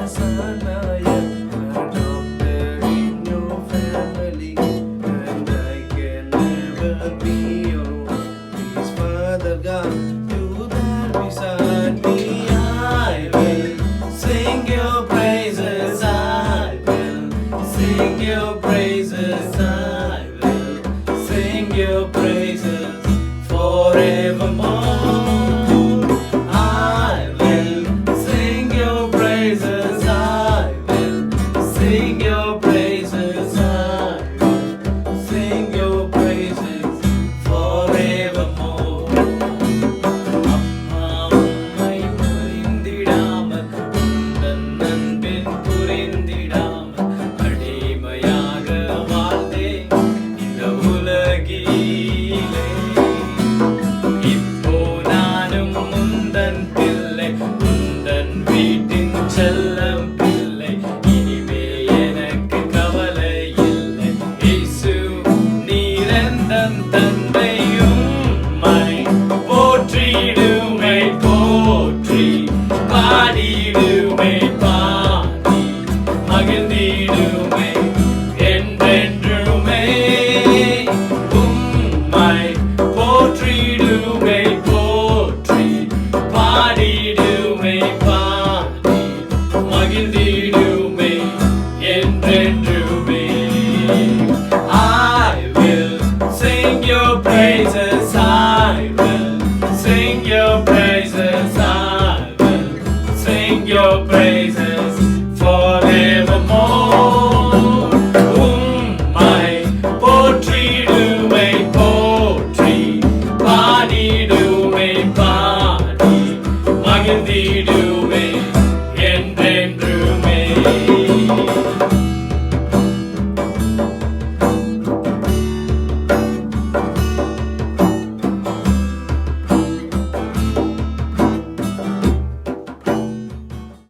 son, I am a doctor in your family, and I can never be alone. Please, Father God, you there beside me. I will sing your praises. I will sing your praises. I will sing your praises forevermore. I will sing your praises. I will sing your praises. I will sing your praises forevermore. அப்பா உம்மை புரிந்திடாமல் உந்தன் அன்பின் புரிந்திடாமல் அடிமையாக வாழ்ந்தேன் இந்த உலகிலே. இப்போ நானும் உந்தன் பிள்ளை, உந்தன் வீட்டின் செல்லம் பிள்ளை. இனிமே எனக்கு கவலை இல்லை. இயேசு நீரெந்தன் தந்தை, உம்மை போற்றிடுமை போற்றி பாடிடுமை பாடி மகிழ்ந்திடுமை என்றென்றுமே. உம்மை போற்றிடுமை போற்றி பாடிடுமை பாடி மகிழ்ந்திடுமை என்றென்றுமே. I will sing your praises. I will sing your praises. I will sing your praises.